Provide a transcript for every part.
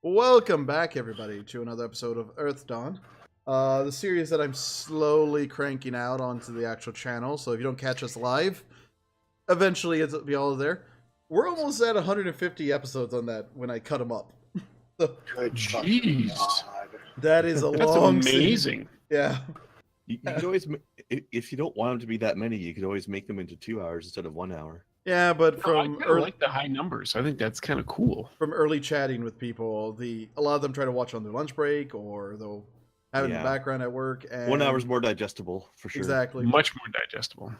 Welcome back, everybody, to another episode of Earthdawn, the series that I'm slowly cranking out onto the actual channel. So if you don't catch us live, eventually it'll be all there. We're almost at 150 episodes on that when I cut them up. So, Good Jeez. God. that is a That's long amazing. Yeah. You could always, if you don't want them to be that many, you could always make them into 2 hours instead of 1 hour. Yeah, but I from kinda early, like the high numbers. I think that's kind of cool. from early chatting with people, a lot of them try to watch on their lunch break or they'll have it in the background at work. And 1 hour's more digestible for sure. Exactly. Much more digestible.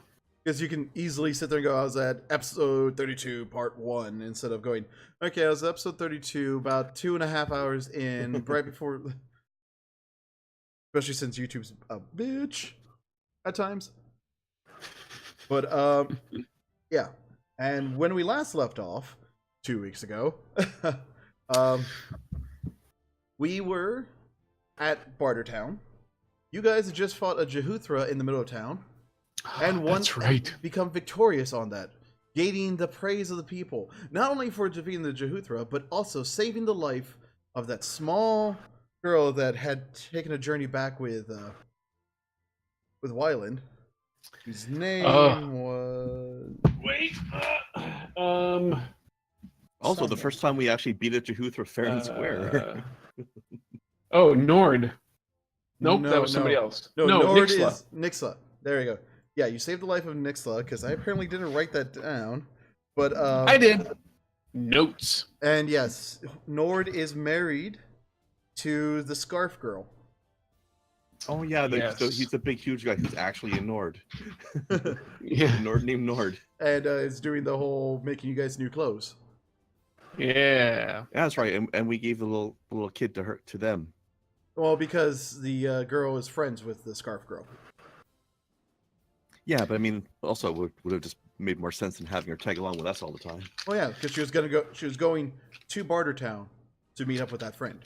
Because you can easily sit there and go, I was at episode 32, part 1, instead of going, okay, I was at episode 32, about 2.5 hours in, right before, especially since YouTube's a bitch at times. But, yeah. And when we last left off, 2 weeks ago, we were at Bartertown. You guys had just fought a Jehuthra in the middle of town. And That's right. become victorious on that, gaining the praise of the people, not only for defeating the Jehuthra, but also saving the life of that small girl that had taken a journey back with Wyland, whose name was... Wait. Also, the first time we actually beat a Jehuthra fair and square. Oh, Nord. Nope, that was somebody else. No, Nord Nixla. is Nixla. There you go. Yeah, you saved the life of Nixla, because I apparently didn't write that down. But I did. Notes. And yes, Nord is married to the Scarf Girl. Oh yeah, Yes. he's the big, huge guy who's actually a Nord. Yeah. Nord named Nord. And is doing the whole making you guys new clothes. Yeah. Yeah, that's right. And we gave the little kid to them. Well, because the girl is friends with the Scarf Girl. Yeah, but I mean, also would have just made more sense than having her tag along with us all the time. Oh yeah, because she was going to Bartertown to meet up with that friend.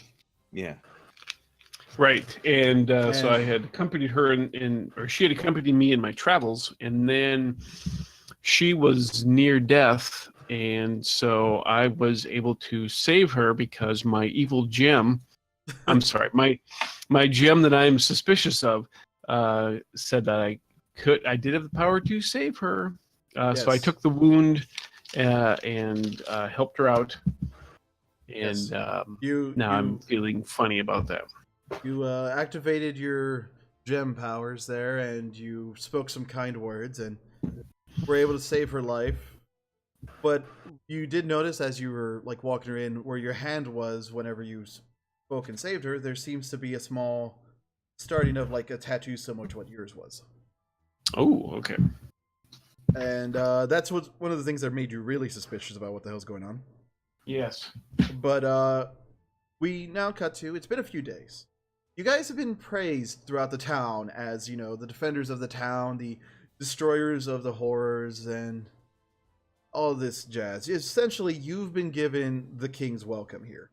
Yeah. Right. And so I had accompanied her or she had accompanied me in my travels, and then she was near death, and so I was able to save her because my evil gem, I'm sorry, my gem that I'm suspicious of, said that I did have the power to save her. Yes. So I took the wound and helped her out, and Yes. I'm feeling funny about that. You activated your gem powers there, and you spoke some kind words, and were able to save her life. But you did notice as you were like walking her in, where your hand was whenever you spoke and saved her, there seems to be a small starting of like a tattoo similar to what yours was. Oh, okay. And that's one of the things that made you really suspicious about what the hell's going on. Yes. But we now cut to, it's been a few days. You guys have been praised throughout the town as, you know, the defenders of the town, the destroyers of the horrors, and all this jazz. Essentially, you've been given the king's welcome here.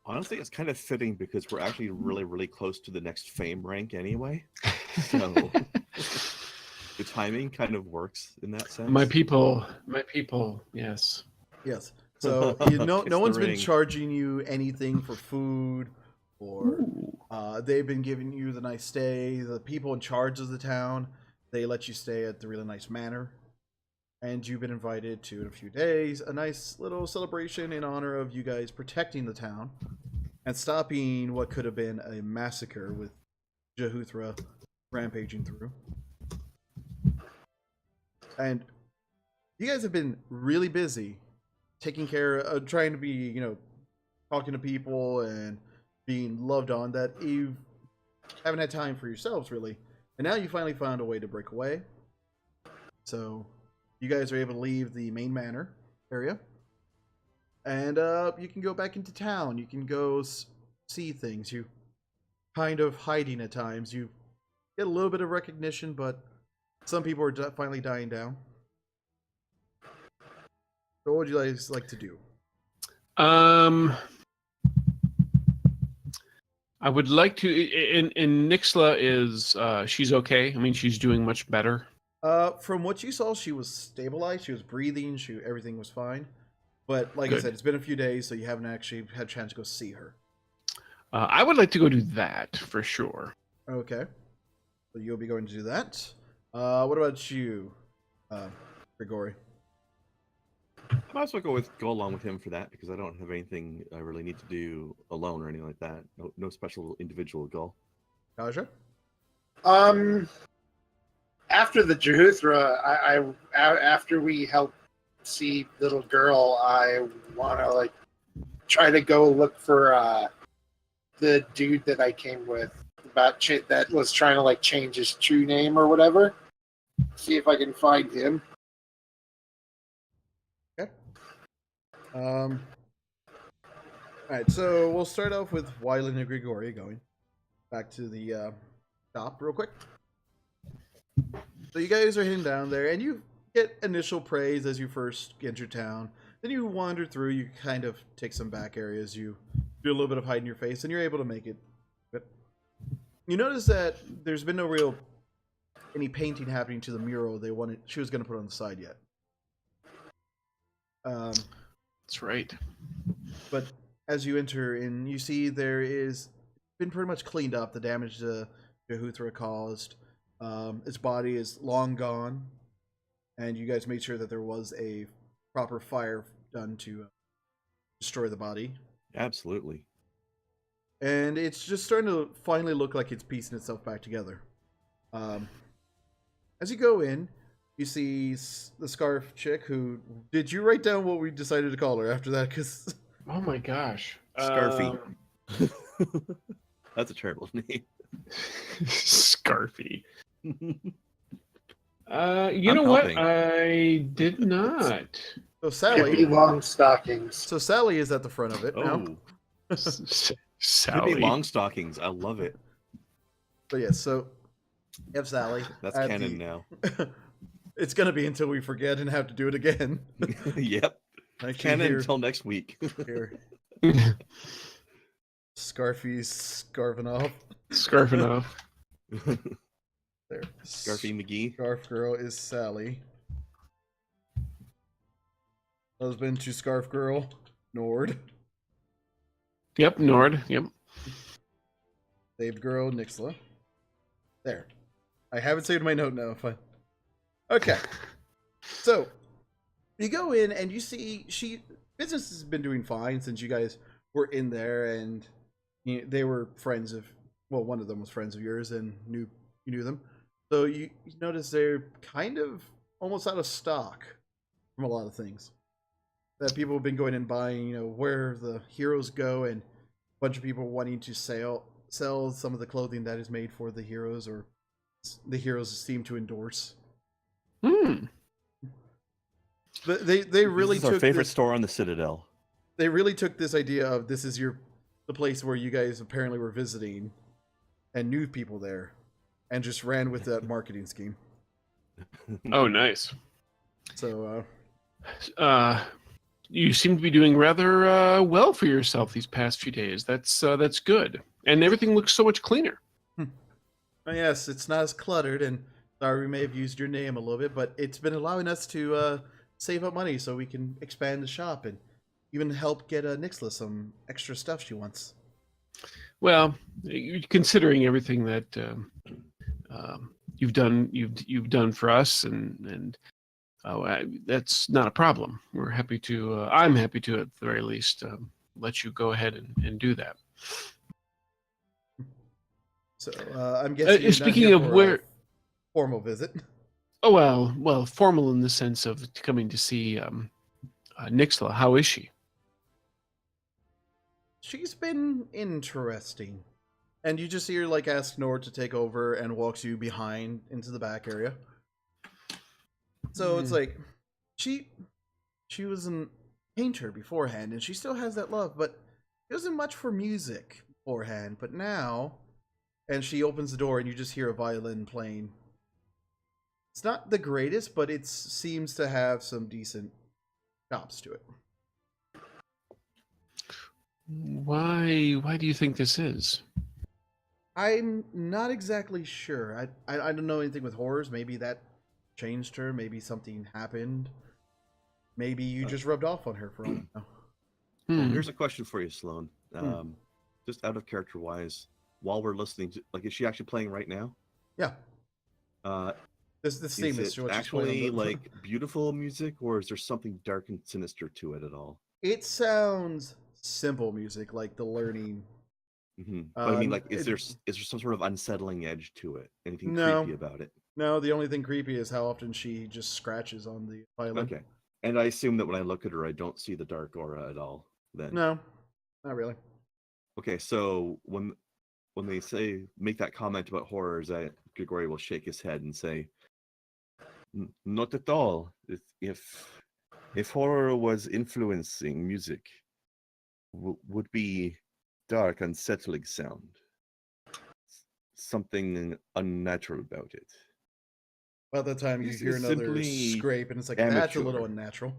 Honestly, it's kind of fitting because we're actually really, really close to the next fame rank anyway. So the timing kind of works in that sense. My people, yes. Yes. So no one's been charging you anything for food, or they've been giving you the nice stay. The people in charge of the town, they let you stay at the really nice manor, and you've been invited to, in a few days, a nice little celebration in honor of you guys protecting the town and stopping what could have been a massacre with Jehuthra rampaging through. And you guys have been really busy taking care of, trying to be, you know, talking to people and being loved on, that you haven't had time for yourselves, really. And now you finally found a way to break away. So you guys are able to leave the main manor area. And you can go back into town. You can go see things. You kind of hiding at times. You get a little bit of recognition, but some people are finally dying down. So what would you guys like to do? I would like to. And Nixla is she's okay. I mean, she's doing much better. From what you saw, she was stabilized. She was breathing. Everything was fine. But like I Good. said, it's been a few days, so you haven't actually had a chance to go see her. I would like to go do that for sure. Okay. So you'll be going to do that. What about you, Grigori? I might as well go along with him for that because I don't have anything I really need to do alone or anything like that. No special individual goal. Kaja? After the Jehuthra, after we help see little girl, I want to like try to go look for the dude that I came with that was trying to like change his true name or whatever. See if I can find him. Okay. All right, so we'll start off with Wyland and Grigori going back to the shop real quick. So you guys are heading down there, and you get initial praise as you first enter town. Then you wander through, you kind of take some back areas, you do a little bit of hiding your face, and you're able to make it. But you notice that there's been no any painting happening to the mural she was going to put on the side yet. That's right. But as you enter in, you see there is been pretty much cleaned up. The damage the Jehuthra caused. Its body is long gone, and you guys made sure that there was a proper fire done to destroy the body. Absolutely. And it's just starting to finally look like it's piecing itself back together. As you go in, you see the scarf chick who... Did you write down what we decided to call her after that? Because Oh my gosh. Scarfy. That's a terrible name. Scarfy. You I'm know what? helping. I did not. So Hippie long stockings. So Sally is at the front of it now. Oh, Sally. Hippie long stockings. I love it. So yes, so you have Sally. That's at canon now. It's gonna be until we forget and have to do it again. Yep. Actually, Canon until next week. here. Scarfy's scarfing off. Scarfing off. There. Scarfy McGee. Scarf girl is Sally. Husband to Scarf girl, Nord. Yep, Nord. Yep. Saved girl, Nixla. There. I haven't saved my note now. Fine. Okay. So, you go in and you see business has been doing fine since you guys were in there, and they were friends of, well, one of them was friends of yours and you knew them. So you notice they're kind of almost out of stock from a lot of things that people have been going and buying, where the heroes go, and a bunch of people wanting to sell some of the clothing that is made for the heroes, or the heroes seem to endorse. But they really This is took our favorite store on the Citadel. They really took this idea of this is the place where you guys apparently were visiting and knew people there, and just ran with that marketing scheme. Oh, nice. So you seem to be doing rather well for yourself these past few days. That's good, and everything looks so much cleaner. yes, it's not as cluttered, and sorry we may have used your name a little bit, but it's been allowing us to save up money so we can expand the shop and even help get Nixla some extra stuff she wants. Well, considering everything that you've done for us, and that's not a problem. We're happy to. I'm happy to, at the very least, let you go ahead and do that. So I'm guessing. You're Speaking not here of for where, a formal visit. oh well, formal in the sense of coming to see Nixla. How is she? She's been interesting. And you just see her ask Nord to take over and walks you behind into the back area. So it's she was a painter beforehand, and she still has that love, but it wasn't much for music beforehand. But now, and she opens the door and you just hear a violin playing. It's not the greatest, but it seems to have some decent chops to it. Why do you think this is? I'm not exactly sure. I don't know anything with horrors. Maybe that changed her. Maybe something happened. Maybe you just rubbed off on her for all I know. Here's a question for you, Sloan. Just out of character wise, while we're listening to, like, is she actually playing right now? Yeah. This theme is what actually she's playing on like beautiful music, or is there something dark and sinister to it at all? It sounds simple music, like the learning. But I mean, like, is there some sort of unsettling edge to it? Anything creepy about it? No, the only thing creepy is how often she just scratches on the violin. Okay, and I assume that when I look at her, I don't see the dark aura at all. Then no, not really. Okay, so when they say make that comment about horrors, Grigori will shake his head and say, "Not at all. If horror was influencing music, would be dark, unsettling sound. Something unnatural about it." By the time you hear another scrape, and it's like, that's a little unnatural.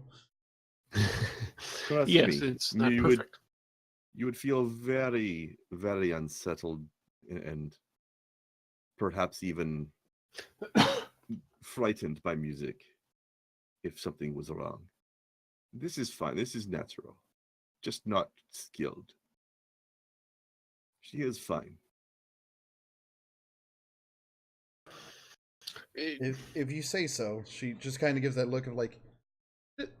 Yes, it's not perfect. You would feel very, very unsettled and perhaps even frightened by music if something was wrong. This is fine. This is natural. Just not skilled. She is fine. If you say so. She just kind of gives that look of like,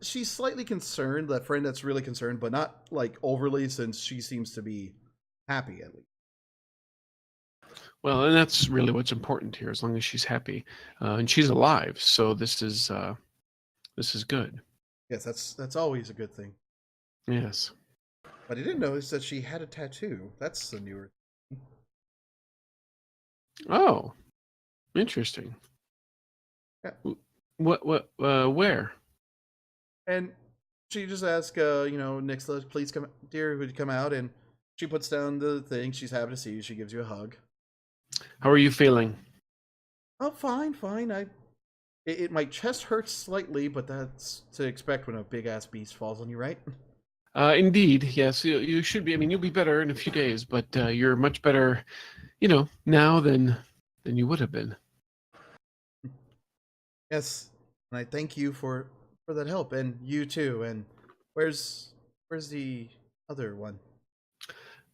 she's slightly concerned, that friend that's really concerned, but not like overly, since she seems to be happy at least. Well, and that's really what's important here, as long as she's happy. And she's alive, so this is good. Yes, that's always a good thing. Yes. But I didn't notice that she had a tattoo. That's the newer thing. Oh, interesting. Yeah. What, where? And she just asks, Nicola, please come, dear, would you come out? And she puts down the thing. She's happy to see you. She gives you a hug. How are you feeling? Oh, fine. My chest hurts slightly, but that's to expect when a big-ass beast falls on you, right? Indeed, yes. You should be. I mean, you'll be better in a few days, but you're much better, now than you would have been. Yes, and I thank you for that help, and you too. And where's the other one?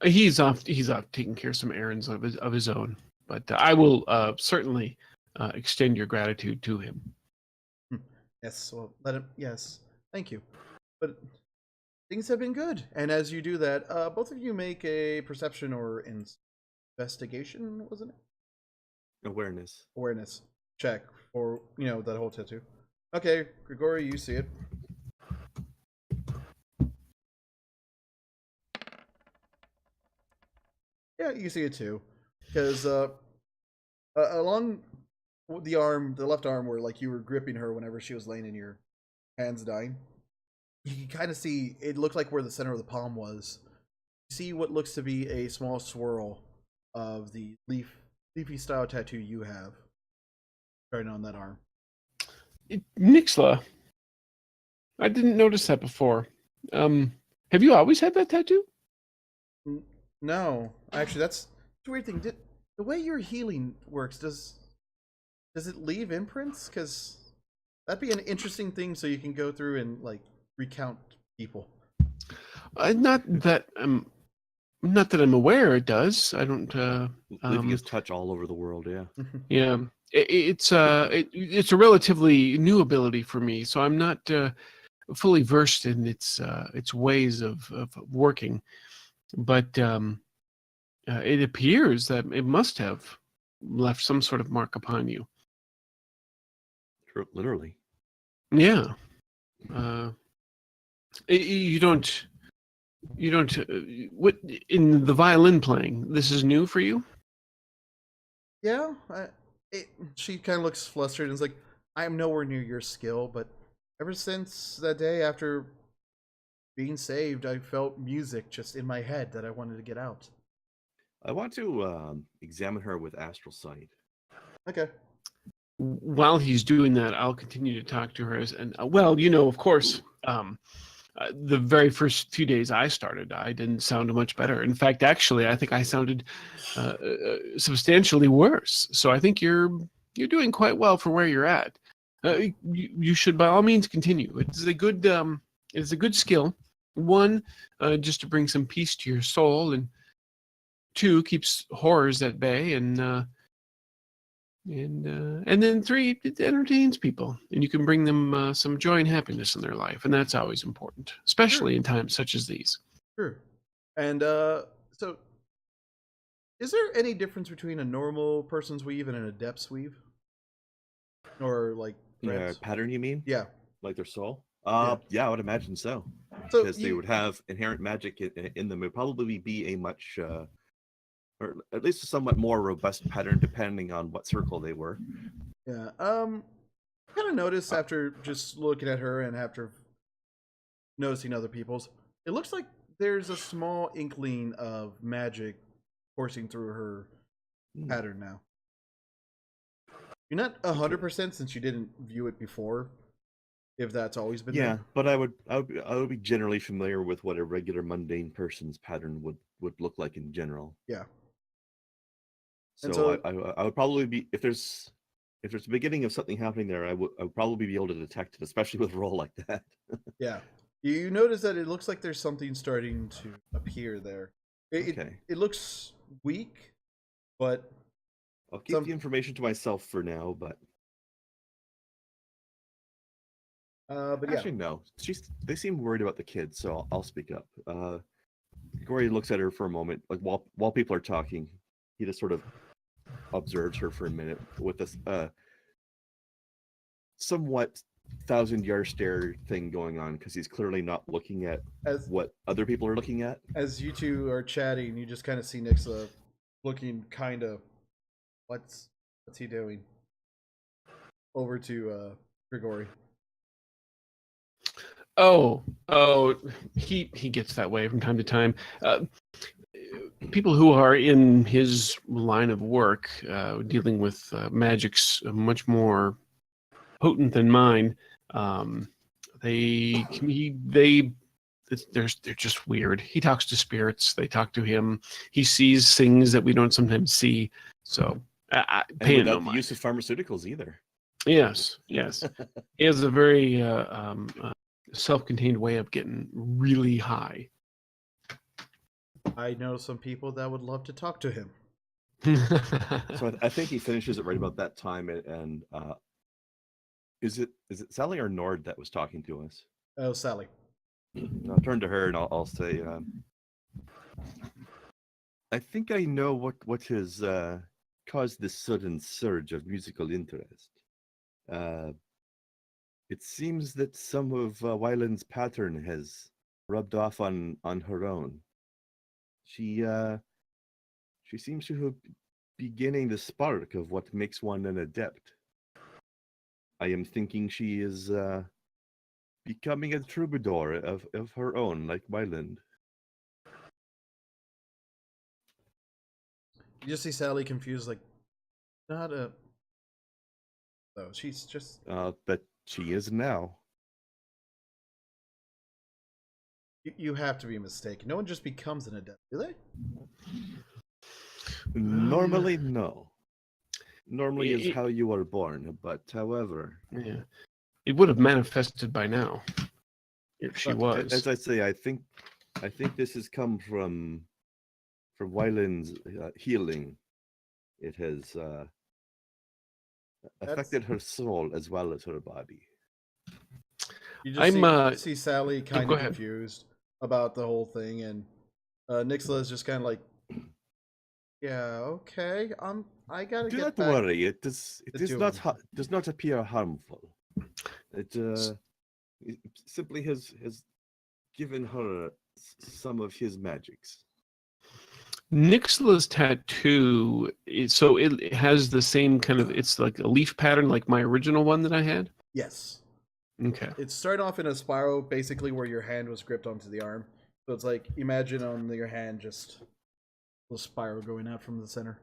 He's off taking care of some errands of his own. But I will certainly extend your gratitude to him. Yes, well, let him. Yes, thank you. But things have been good, and as you do that, both of you make a perception or investigation, wasn't it? Awareness check for that whole tattoo. Okay, Grigori, you see it. Yeah, you see it too, because along the arm, the left arm, where like you were gripping her whenever she was laying in your hands dying, you can kind of see it looked like where the center of the palm was. You see what looks to be a small swirl of the leafy style tattoo you have starting on that arm. Nixla, I didn't notice that before. Have you always had that tattoo? No, actually, that's a weird thing. The way your healing works, does it leave imprints? Because that'd be an interesting thing, so you can go through and like recount people. Not that I'm aware it does. I don't. Leaving his touch all over the world. Yeah. Yeah, it's a relatively new ability for me, so I'm not fully versed in its ways of working. But it appears that it must have left some sort of mark upon you. Literally. Yeah. You don't. What in the violin playing? This is new for you? Yeah. She kind of looks flustered and is like, "I am nowhere near your skill, but ever since that day after being saved, I felt music just in my head that I wanted to get out." I want to examine her with astral sight. Okay. While he's doing that, I'll continue to talk to her. And of course, the very first few days I started, I didn't sound much better. In fact, actually, I think I sounded substantially worse. So I think you're doing quite well for where you're at. You should by all means continue. It's a good skill. One, just to bring some peace to your soul, and two, keeps horrors at bay, and then three, it entertains people, and you can bring them some joy and happiness in their life, and that's always important, especially in times such as these. Sure. And so, is there any difference between a normal person's weave and an adept's weave, or like threads? Pattern, you mean? Yeah. Like their soul? Yeah. Yeah, I would imagine so. So Because they would have inherent magic in them. It would probably be a much, or at least a somewhat more robust pattern, depending on what circle they were. Yeah. Kind of noticed after just looking at her and after noticing other people's, it looks like there's a small inkling of magic coursing through her pattern now. You're not 100% since you didn't view it before. If that's always been there. But I would be generally familiar with what a regular mundane person's pattern would look like in general. Yeah. So I would probably be, if there's a beginning of something happening there, I would probably be able to detect it, especially with a roll like that. Yeah. You notice that it looks like there's something starting to appear there. It looks weak, but I'll keep the information to myself for now, but yeah. Actually, no. They seem worried about the kids, so I'll speak up. Gory looks at her for a moment, like while people are talking. He just sort of observes her for a minute with this somewhat 1,000-yard stare thing going on, because he's clearly not looking at what other people are looking at. As you two are chatting, you just kind of see Nixa looking kind of, what's he doing? Over to Grigori. Oh, he gets that way from time to time. People who are in his line of work, dealing with magics much more potent than mine, they're just weird. He talks to spirits. They talk to him. He sees things that we don't sometimes see. So and without the use of pharmaceuticals either. Yes. He has a very self-contained way of getting really high. I know some people that would love to talk to him. So I think he finishes it right about that time, and is it Sally or Nord that was talking to us? Oh, Sally. I'll turn to her and I'll say, I think I know what has caused this sudden surge of musical interest. It seems that some of Wyland's pattern has rubbed off on her own. She seems to have beginning the spark of what makes one an adept. I am thinking she is becoming a troubadour of her own, like Wyland. You just see Sally confused, like, not a... Oh, she's just... But she is now. You have to be mistaken. No one just becomes an adept, do they? Normally, no. Normally is how you are born, but however... Yeah. It would have manifested by now, if she was. As I say, I think this has come from Wyland's healing. It has affected her soul as well as her body. You just see Sally kind of confused about the whole thing, and Nixla is just kind of like, "Yeah, okay, I gotta get back." Do not worry. It does not appear harmful. It simply has given her some of his magics. Nixla's tattoo, so it has the same kind of, it's like a leaf pattern like my original one that I had? Yes. Okay. It started off in a spiral, basically where your hand was gripped onto the arm. So it's like, imagine on your hand just a little spiral going out from the center.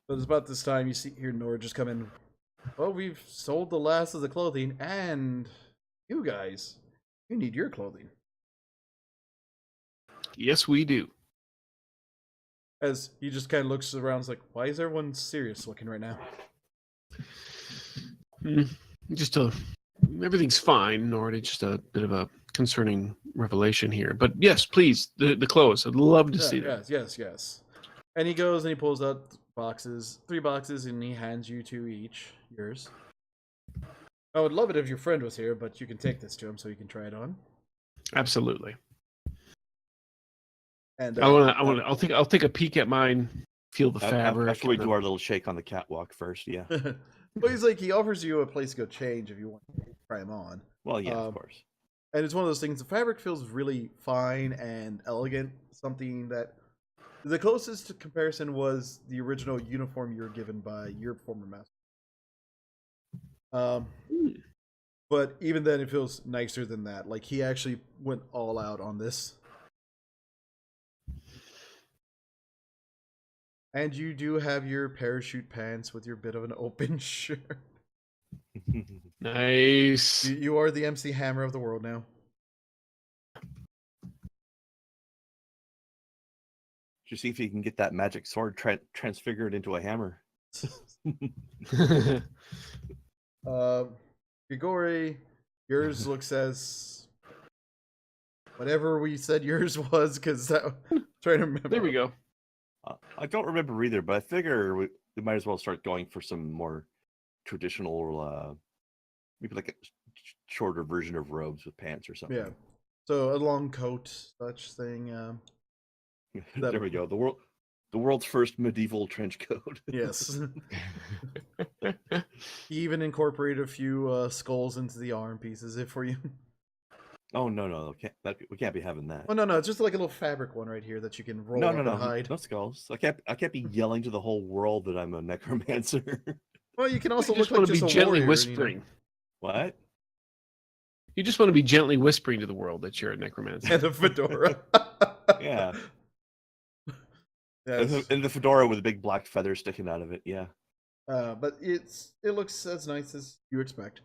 But it's about this time you hear Nord just come in. Well, we've sold the last of the clothing, and you guys, you need your clothing. Yes, we do. As he just kind of looks around, is like, why is everyone serious looking right now? Just everything's fine, or it's just a bit of a concerning revelation here. But yes, please, the clothes. I'd love to see them. Yes. And he goes and he pulls out boxes, 3 boxes, and he hands you 2 each. Yours. I would love it if your friend was here, but you can take this to him so he can try it on. Absolutely. And I'll take a peek at mine, feel the fabric. After we do our little shake on the catwalk first, yeah. But he's like, he offers you a place to go change if you want to try him on. Well, yeah, of course. And it's one of those things, the fabric feels really fine and elegant. Something that the closest to comparison was the original uniform you were given by your former master. But even then, it feels nicer than that. Like, he actually went all out on this. And you do have your parachute pants with your bit of an open shirt. Nice. You are the MC Hammer of the world now. Just see if you can get that magic sword transfigured into a hammer. Grigori, yours looks as whatever we said yours was, because I'm trying to remember. There we go. I don't remember either, but I figure we might as well start going for some more traditional, maybe like a shorter version of robes with pants or something. Yeah. So a long coat, such thing. There we go. The world's first medieval trench coat. Yes. He even incorporated a few skulls into the arm pieces for you. Oh no! We can't be having that. Oh no! It's just like a little fabric one right here that you can roll up and hide. No skulls. I can't be yelling to the whole world that I'm a necromancer. Well, you can also You just look want like to be just a gently warrior, whispering. What? You just want to be gently whispering to the world that you're a necromancer. And a fedora. Yeah. Yes. And the fedora with a big black feather sticking out of it. Yeah. But it looks as nice as you expect.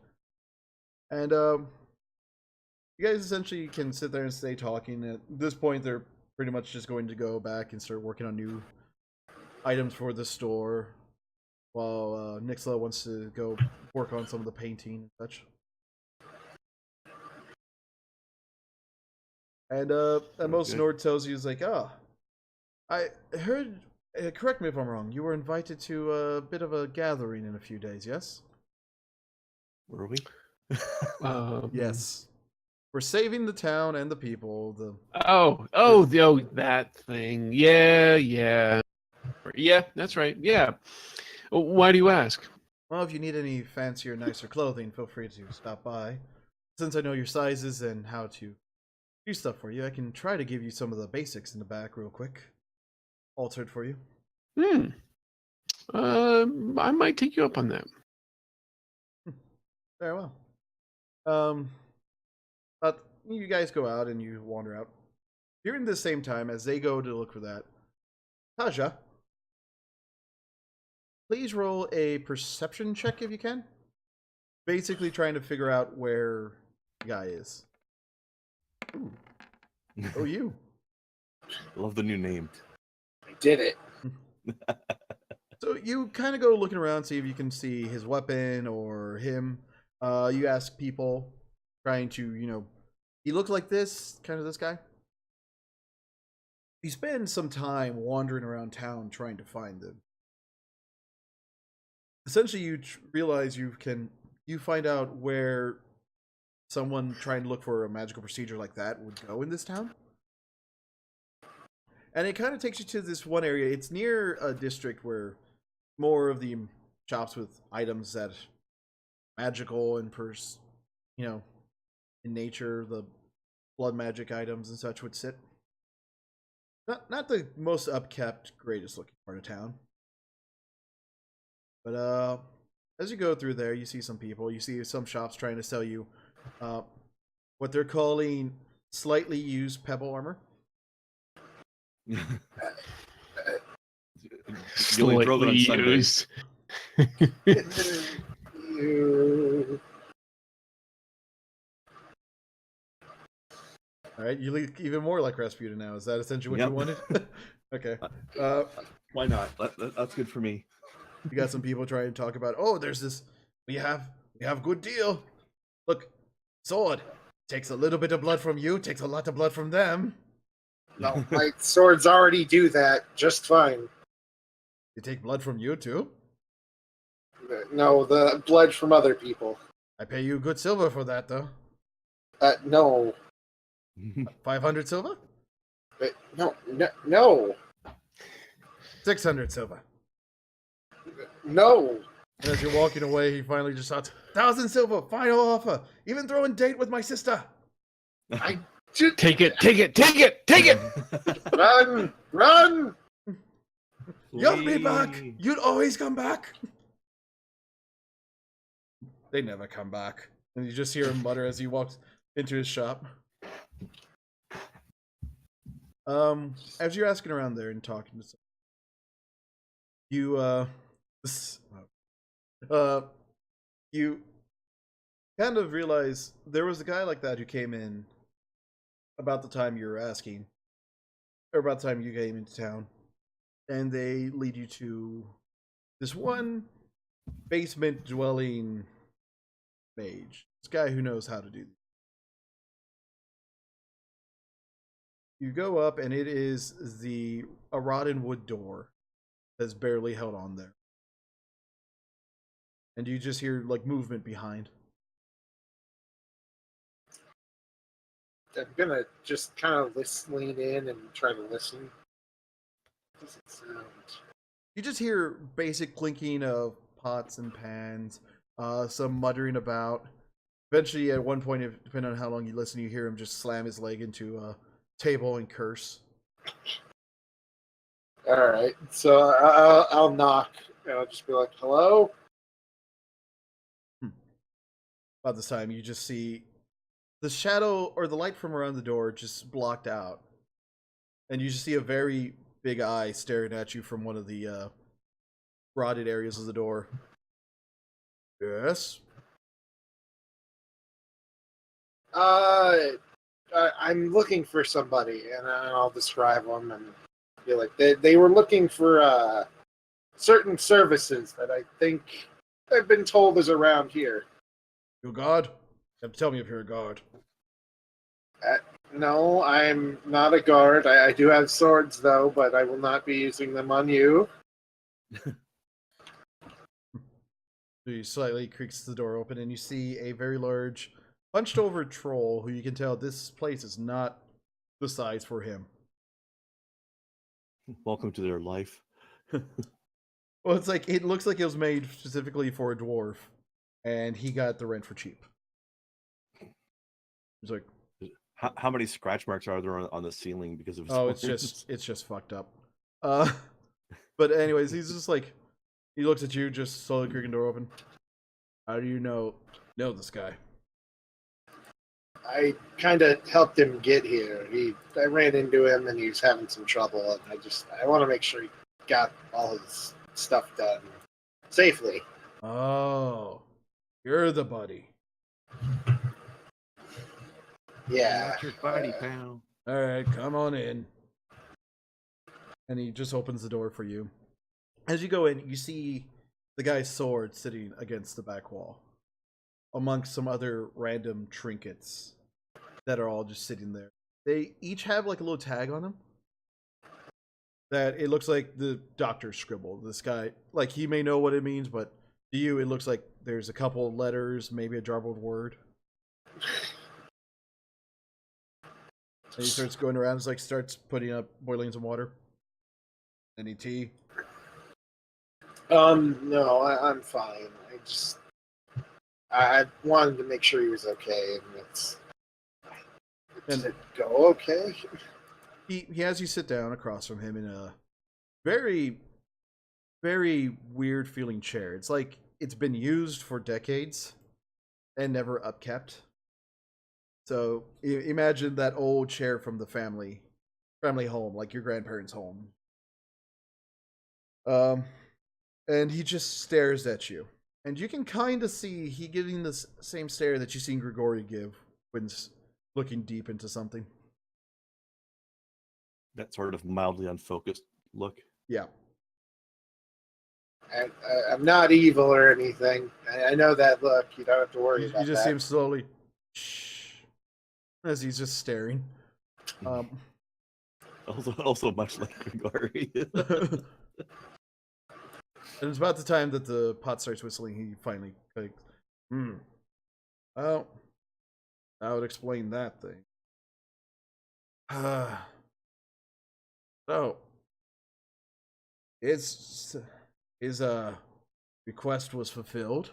And you guys essentially can sit there and stay talking. At this point, they're pretty much just going to go back and start working on new items for the store, while Nixla wants to go work on some of the painting and such. And most Nord tells you is like, I heard. Correct me if I'm wrong. You were invited to a bit of a gathering in a few days. Yes. Were we? Yes. We're saving the town and the people. That thing. Yeah, that's right. Yeah. Why do you ask? Well, if you need any fancier, nicer clothing, feel free to stop by. Since I know your sizes and how to do stuff for you, I can try to give you some of the basics in the back real quick. Altered for you. I might take you up on that. Very well. But you guys go out and you wander out. During the same time as they go to look for that, Taja, please roll a perception check if you can. Basically trying to figure out where the guy is. Ooh. Oh, you. Love the new name. I did it. So you kind of go looking around, see if you can see his weapon or him. You ask people, trying to, he looked like this, kind of this guy. You spend some time wandering around town trying to find them. Essentially, you realize you find out where someone trying to look for a magical procedure like that would go in this town. And it kind of takes you to this one area. It's near a district where more of the shops with items that magical and in nature, the blood magic items and such would sit. Not the most upkept, greatest looking part of town. But as you go through there, you see some people. You see some shops trying to sell you what they're calling slightly used pebble armor. You only throw that on Sundays. All right, you look even more like Rasputin now. Is that essentially what you wanted? Okay. Why not? That's good for me. You got some people trying to talk about, oh, there's this, we have good deal. Look, sword takes a little bit of blood from you, takes a lot of blood from them. No, my swords already do that just fine. They take blood from you too. No, the blood from other people. I pay you good silver for that, though. No. 500 silver? No. 600 silver. No. And as you're walking away, he finally just shouts, 1,000 silver, final offer. Even throwing date with my sister. I just Take it. run. You'll be back. You'd always come back. They never come back. And you just hear him mutter as he walks into his shop. As you're asking around there and talking to someone, you kind of realize there was a guy like that who came in about the time you were asking, or about the time you came into town, and they lead you to this one basement dwelling mage. This guy who knows how to do this. You go up, and it is a rotten wood door that's barely held on there. And you just hear like movement behind. I'm gonna just kind of lean in and try to listen. What does it sound? You just hear basic clinking of pots and pans, some muttering about. Eventually, at one point, depending on how long you listen, you hear him just slam his leg into a table and curse. All right, so I'll knock. And I'll just be like, "Hello." About this time, you just see the shadow or the light from around the door just blocked out, and you just see a very big eye staring at you from one of the rotted areas of the door. Yes. I'm looking for somebody, and I'll describe them and be like, they were looking for certain services that I think I've been told is around here. You a guard? You have to tell me if you're a guard. No, I'm not a guard. I do have swords, though, but I will not be using them on you. He slightly creaks the door open, and you see a very large, hunched-over troll who you can tell this place is not the size for him. Welcome to their life. Well, it looks like it was made specifically for a dwarf, and he got the rent for cheap. He's like, How many scratch marks are there on the ceiling because of his it's just fucked up. But anyways, he's just like, he looks at you, just slowly creaking the door open. How do you know this guy? I kind of helped him get here. I ran into him, and he was having some trouble, and I want to make sure he got all his stuff done safely. Oh, you're the buddy. Yeah. Not your buddy, pal. All right, come on in. And he just opens the door for you. As you go in, you see the guy's sword sitting against the back wall, amongst some other random trinkets that are all just sitting there. They each have like a little tag on them that it looks like the doctor scribbled. This guy, like, he may know what it means, but to you, it looks like there's a couple of letters, maybe a garbled word. And he starts going around, starts putting up, boiling some water. Any tea? No, I'm fine. I wanted to make sure he was okay, and did it go okay? He has you sit down across from him in a very, very weird feeling chair. It's like it's been used for decades and never upkept. So imagine that old chair from the family home, like your grandparents' home. And he just stares at you. And you can kind of see he giving the same stare that you've seen Grigori give when looking deep into something. That sort of mildly unfocused look. Yeah. And, I'm not evil or anything. I know that look. You don't have to worry You about just see that. him slowly, shh, as he's just staring. Also much like Grigori. And it's about the time that the pot starts whistling. He finally clicks. Well, that would explain that thing. So his request was fulfilled.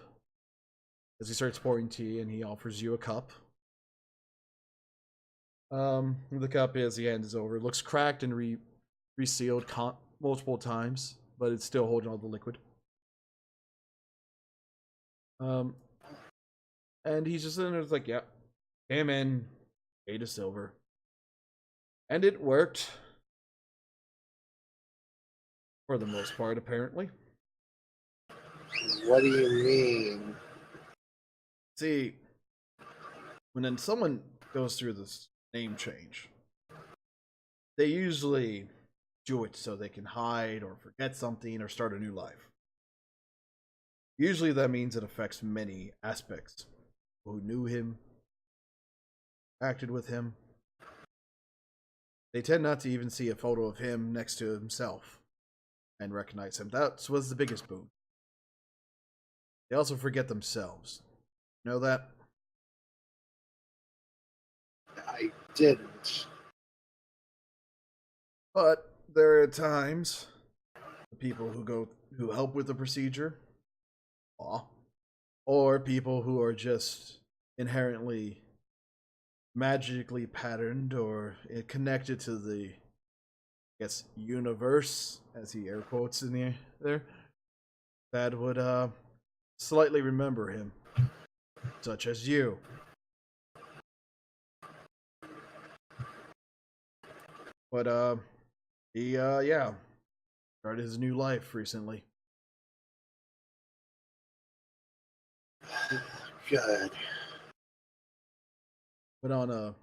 As he starts pouring tea, and he offers you a cup. The cup, as he hands it over, it looks cracked and resealed multiple times, but it's still holding all the liquid. And he's just sitting there, like, yeah, came in, paid a silver, and it worked for the most part, apparently. What do you mean? See, when then someone goes through this name change, they usually do it so they can hide or forget something or start a new life. Usually that means it affects many aspects. People who knew him, acted with him. They tend not to even see a photo of him next to himself and recognize him. That was the biggest boon. They also forget themselves. Know that? I didn't. But there are times the people who help with the procedure, or people who are just inherently magically patterned or connected to the, I guess, universe, as he air quotes in there, that would slightly remember him, such as you. But he yeah, started his new life recently. Good. But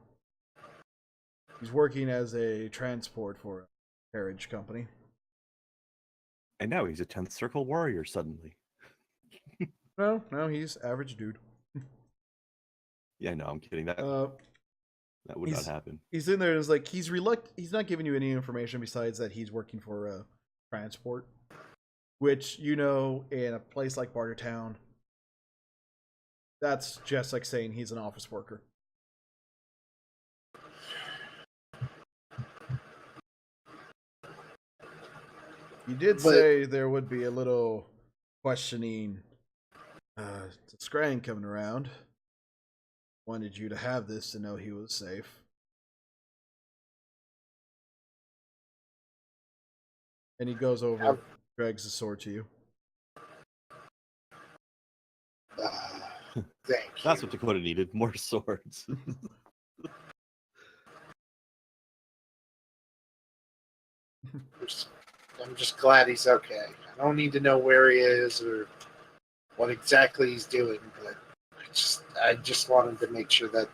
he's working as a transport for a carriage company. And now he's a 10th Circle warrior suddenly. No, he's average dude. Yeah, no, I'm kidding. That would not happen. He's in there and is like, he's reluctant. He's not giving you any information besides that he's working for a transport, which, in a place like Bartertown, that's just like saying he's an office worker. You did say there would be a little questioning to Scran coming around. Wanted you to have this to know he was safe. And he goes over, drags the sword to you. Thank you. That's what Dakota needed, more swords. I'm just glad he's okay. I don't need to know where he is or what exactly he's doing, but I just wanted to make sure that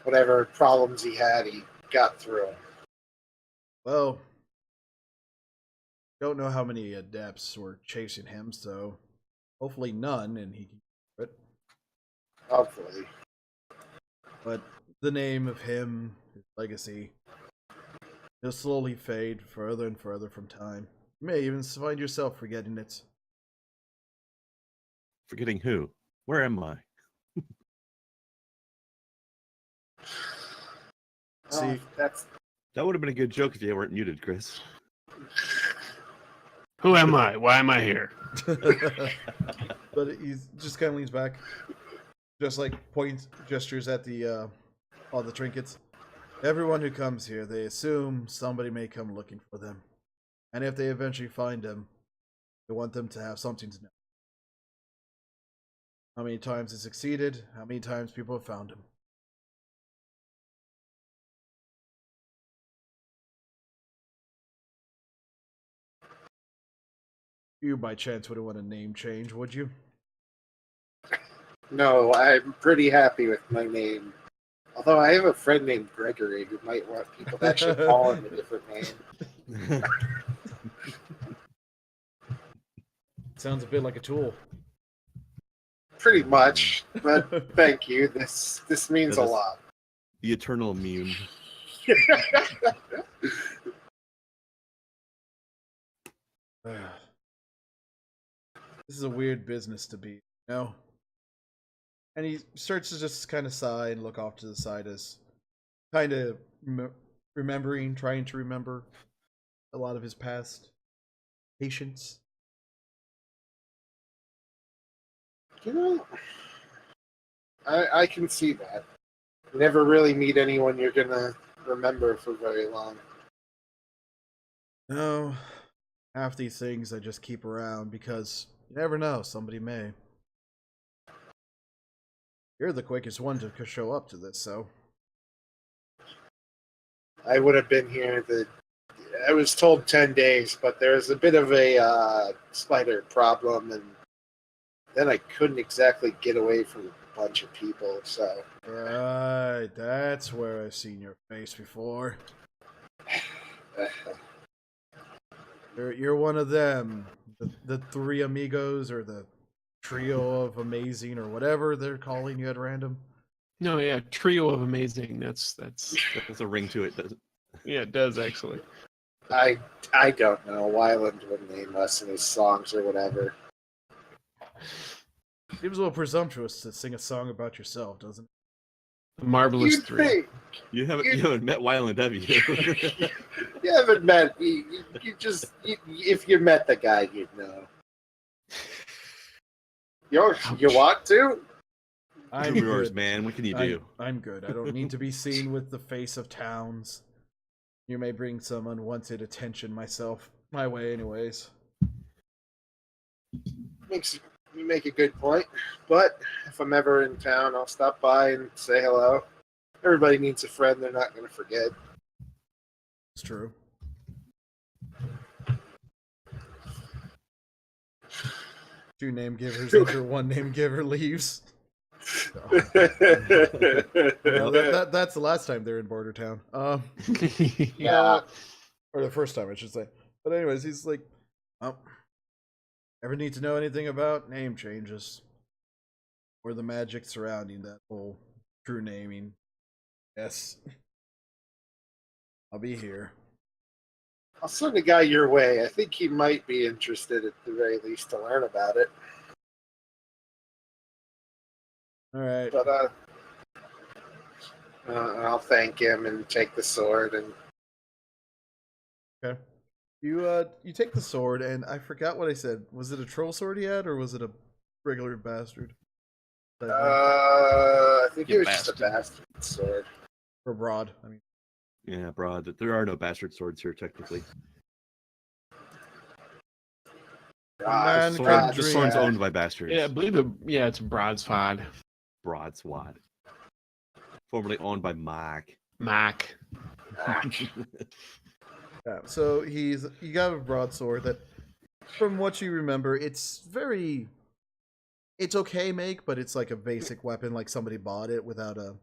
whatever problems he had, he got through. Well, don't know how many adepts were chasing him, so hopefully none, and he can do it. Hopefully. But the name of him, his legacy, will slowly fade further and further from time. You may even find yourself forgetting it. Forgetting who? Where am I? See, that would have been a good joke if you weren't muted, Chris. Who am I? Why am I here? But he just kind of leans back, just like gestures at the all the trinkets. Everyone who comes here, they assume somebody may come looking for them, and if they eventually find them, they want them to have something to know. How many times he succeeded? How many times people have found him? You, by chance, wouldn't want a name change, would you? No, I'm pretty happy with my name. Although I have a friend named Gregory who might want people to actually call him a different name. Sounds a bit like a tool. Pretty much, but thank you. This means That a is- lot. The eternal meme. This is a weird business to be, you know? And he starts to just kind of sigh and look off to the side as kind of trying to remember a lot of his past patients. You know, I can see that. You never really meet anyone you're gonna remember for very long. No, half these things I just keep around because you never know, somebody may. You're the quickest one to show up to this, so. I would have been here. I was told 10 days, but there was a bit of a spider problem, and then I couldn't exactly get away from a bunch of people. So Right, that's where I've seen your face before. You're one of them. The three amigos or the trio of amazing or whatever they're calling you at random. No, yeah, trio of amazing. That's There's a ring to it. Doesn't yeah, it does actually. I don't know. Wyland would name us in his songs or whatever. Seems a little presumptuous to sing a song about yourself, doesn't it? The marvelous You'd three. think. you haven't met Wyland, have you? You haven't met. If you met the guy, you'd know. You want to? I'm Yours, good. man. What can you do? I'm good. I don't need to be seen with the face of towns. You may bring some unwanted attention my way anyways. You make a good point. But if I'm ever in town, I'll stop by and say hello. Everybody needs a friend they're not going to forget. It's true. Two name givers enter, one name giver leaves. No, that's the last time they're in Border Town. Yeah. Or the first time, I should say. But anyways, he's like, ever need to know anything about name changes? Or the magic surrounding that whole true naming? Yes. I'll be here. I'll send a guy your way. I think he might be interested at the very least to learn about it. Alright. But I'll thank him and take the sword and Okay. You take the sword, and I forgot what I said. Was it a troll sword he had, or was it a regular bastard? I think You it was just a bastard. bastard sword. Or broad. I mean, Yeah, broad. There are no bastard swords here, technically. Man The can sword's dream. owned by bastards. Yeah, I believe it's Broadsword. Broadsword. Formerly owned by Mark. Mac. yeah. So you got a broadsword that, from what you remember, it's okay make, but it's like a basic weapon, like somebody bought it without a,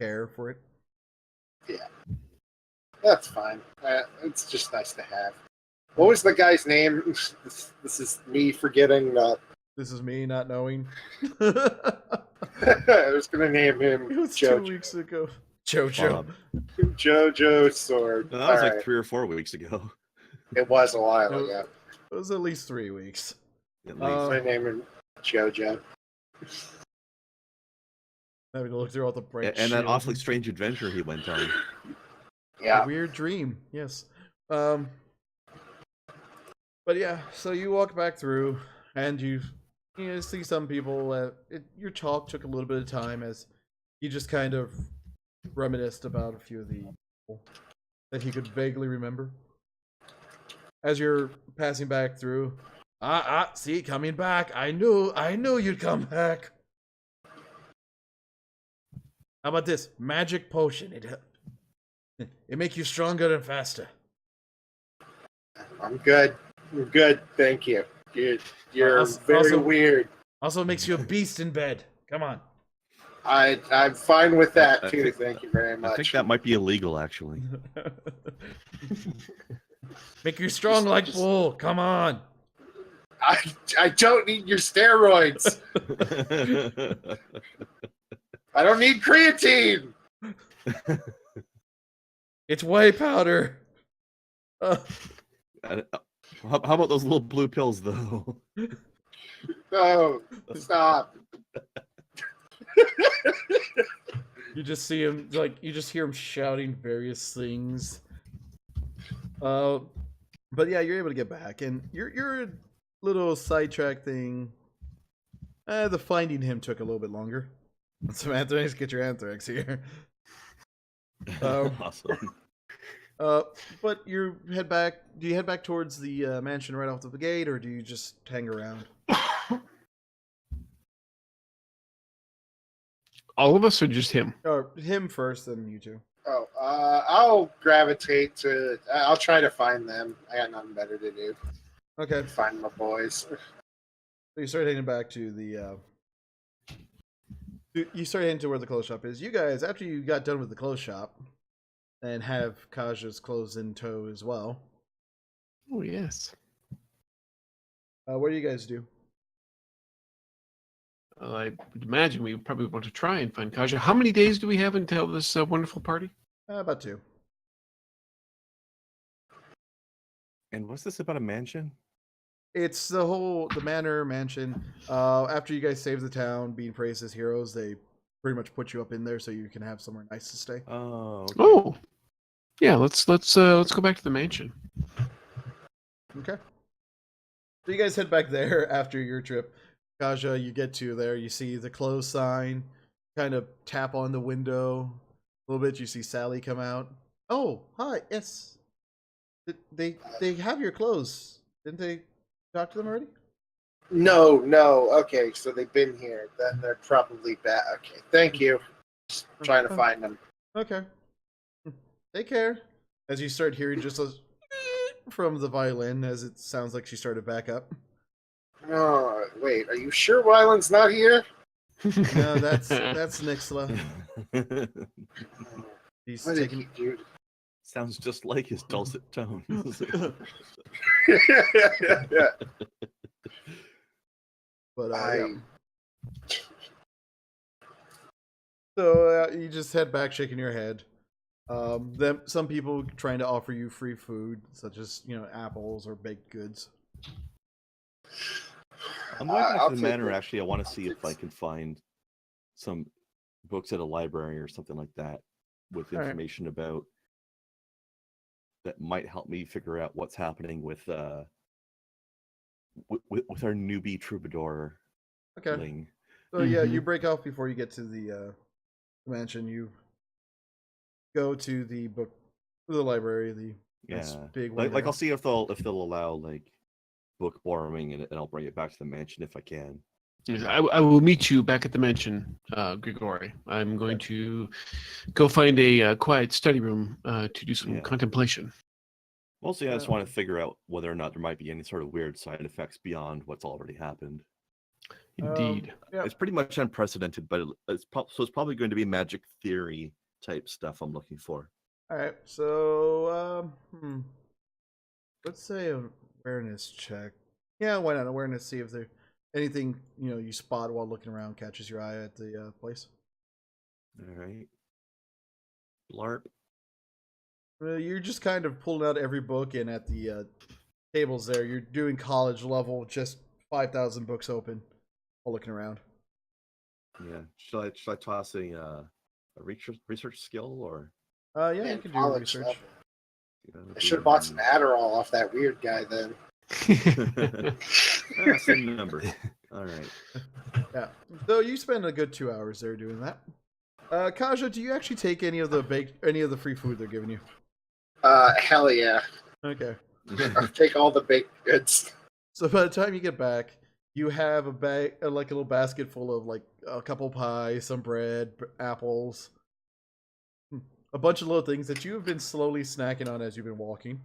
care for it. Yeah, that's fine. It's just nice to have. What was the guy's name? This is me forgetting that. This is me not knowing. I was going to name him It was Jojo. 2 weeks ago. Jojo. Jojo Sword. No, that was All like right. 3 or 4 weeks ago. It was a while No. ago. It was at least 3 weeks. At least. I named him Jojo. Having to look through all the bright And that shields awfully and- strange adventure he went on. Yeah. A weird dream, yes. But yeah, so you walk back through, and you see some people. Your talk took a little bit of time as you just kind of reminisced about a few of the people that he could vaguely remember. As you're passing back through, see, coming back. I knew you'd come back. How about this magic potion? It make you stronger and faster. I'm good. I'm good. Thank you. You're Also- very also- weird. Also makes you a beast in bed. Come on. I'm fine with that I too. think- Thank you very much. I think that might be illegal, actually. Make you strong like just- bull. Come on. I don't need your steroids. I don't need creatine. It's whey powder. How about those little blue pills, though? No, stop. You just see him, like, you just hear him shouting various things. But yeah, you're able to get back, and your little sidetrack thing. The finding him took a little bit longer. Some anthrax, get your anthrax here. Awesome. But you head back. Do you head back towards the mansion right off the gate, or do you just hang around? All of us, or just him? Or him first, then you two. Oh, I'll gravitate to. I'll try to find them. I got nothing better to do. Okay. Find my boys. So you start heading back to the. You start heading to where the clothes shop is. You guys, after you got done with the clothes shop, and have Kaja's clothes in tow as well. Oh yes. What do you guys do? I would imagine we probably want to try and find Kaja. How many days do we have until this wonderful party? About 2. And what's this about a mansion? It's the manor mansion. After you guys save the town, being praised as heroes, they pretty much put you up in there so you can have somewhere nice to stay. Oh. Okay. Oh, yeah. Let's go back to the mansion. Okay. So you guys head back there after your trip. Kaja, you get to there, you see the close sign, kind of tap on the window a little bit. You see Sally come out. Oh, hi, yes. They have your clothes. Didn't they talk to them already? No. Okay, so they've been here. Then they're probably back. Okay, thank you. Just trying to find them. Okay. Take care. As you start hearing just a from the violin, as it sounds like she started back up. Oh, wait. Are you sure Wyland's not here? No, that's Nixla. He's What did taking. he do? Sounds just like his dulcet tones. But I yeah. So you just head back, shaking your head. Some people trying to offer you free food, such as apples or baked goods. I'm going back I'll to the take manor. it. Actually, I want to see if I can find some books at a library or something like that with All right. information about that might help me figure out what's happening with our newbie troubadour. Okay. Ling. So yeah, Mhm. you break off before you get to the mansion. You go to the library, the nice Yeah, big one. like I'll see if they'll allow like book borrowing, and I'll bring it back to the mansion if I can. Yes, I will meet you back at the mansion, Grigori. I'm going to go find a quiet study room to do some Yeah. contemplation. Mostly, I just want to figure out whether or not there might be any sort of weird side effects beyond what's already happened. Indeed. Yeah. It's pretty much unprecedented, but it's probably going to be magic theory type stuff I'm looking for. All right. So let's say an awareness check. Yeah, why not awareness? See if there anything you spot while looking around catches your eye at the place. All right. LARP. You're just kind of pulling out every book, and at the tables there, you're doing college level, just 5,000 books open, while looking around. Yeah. Should I toss a research skill or? Yeah, you Man, can do college research. level. I should have bought some Adderall off that weird guy then. Same number. All right. Yeah. So you spend a good 2 hours there doing that. Kaja, do you actually take any of the free food they're giving you? Hell yeah. Okay. I'll take all the baked goods. So by the time you get back, you have a bag, like a little basket full of like a couple pies, some bread, apples, a bunch of little things that you have been slowly snacking on as you've been walking.